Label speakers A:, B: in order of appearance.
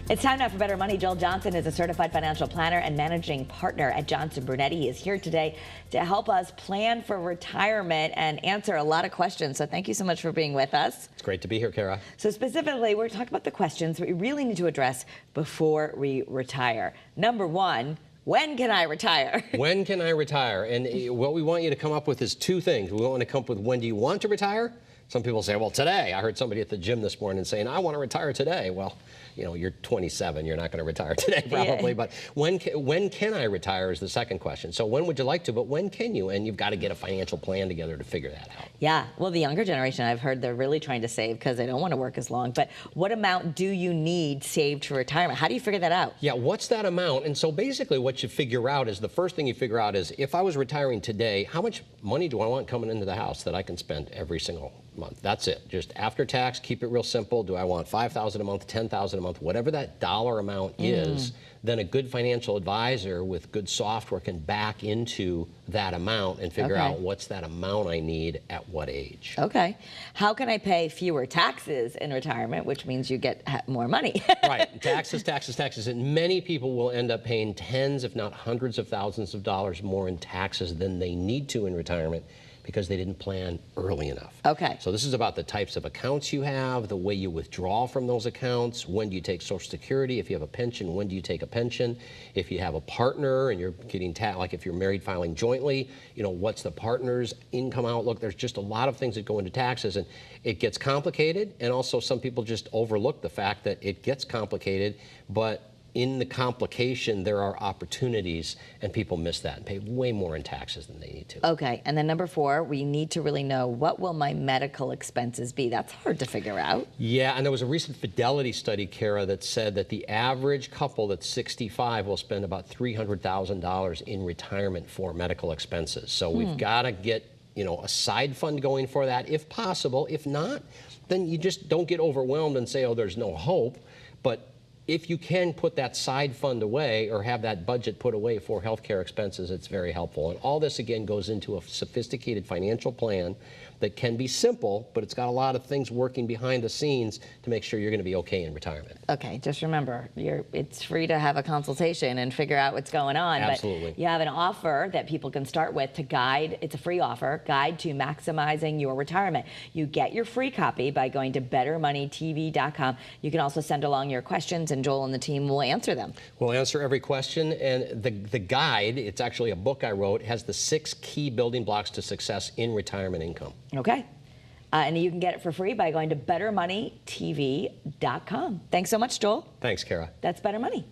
A: It's time now for Better Money. Joel Johnson is a certified financial planner and managing partner at Johnson Brunetti. He is here today to help us plan for retirement and answer a lot of questions. So thank you so much for being with us.
B: It's great to be here, Kara.
A: So specifically, we're talking about the questions we really need to address before we retire. Number one, when can I retire?
B: When can I retire? And what we want you to come up with is two things. We want to come up with, when do you want to retire? Some people say, well, today. I heard somebody at the gym this morning saying, I want to retire today. Well, you know, you're 27. You're not going to retire today probably. Yeah. But when can I retire is the second question. So when would you like to, but when can you? And you've got to get a financial plan together to figure that out.
A: Yeah. Well, the younger generation, I've heard they're really trying to save because they don't want to work as long. But what amount do you need saved for retirement? How do you figure that out?
B: Yeah, what's that amount? And so basically what you figure out is, the first thing you figure out is, if I was retiring today, how much money do I want coming into the house that I can spend every single month? That's it. Just after tax, keep it real simple. Do I want $5,000 a month, $10,000 a month, whatever that dollar amount is, then a good financial advisor with good software can back into that amount and figure out what's that amount I need at what age.
A: Okay. How can I pay fewer taxes in retirement, which means you get more money?
B: Right. Taxes, taxes, taxes. And many people will end up paying tens, if not hundreds of thousands of dollars more in taxes than they need to in retirement, because they didn't plan early enough.
A: Okay.
B: So this is about the types of accounts you have, the way you withdraw from those accounts, when do you take Social Security, if you have a pension, when do you take a pension, if you have a partner and you're getting like if you're married filing jointly, you know, what's the partner's income outlook? There's just a lot of things that go into taxes, and it gets complicated, and also some people just overlook the fact that it gets complicated, but in the complication, there are opportunities, and people miss that and pay way more in taxes than they need to.
A: Okay, and then number four, we need to really know, what will my medical expenses be? That's hard to figure out.
B: Yeah, and there was a recent Fidelity study, Kara, that said that the average couple that's 65 will spend about $300,000 in retirement for medical expenses. So we've got to get, you know, a side fund going for that if possible. If not, then you just don't get overwhelmed and say, oh, there's no hope. But if you can put that side fund away or have that budget put away for healthcare expenses, it's very helpful. And all this, again, goes into a sophisticated financial plan that can be simple, but it's got a lot of things working behind the scenes to make sure you're going to be okay in retirement.
A: Okay, just remember, it's free to have a consultation and figure out what's going on.
B: Absolutely.
A: But you have an offer that people can start with to guide, it's a free offer, Guide to Maximizing Your Retirement. You get your free copy by going to bettermoneytv.com. You can also send along your questions, and Joel and the team will answer them.
B: We'll answer every question, and the guide, it's actually a book I wrote, has the 6 key building blocks to success in retirement income.
A: Okay. And you can get it for free by going to bettermoneytv.com. Thanks so much, Joel.
B: Thanks, Kara.
A: That's Better Money.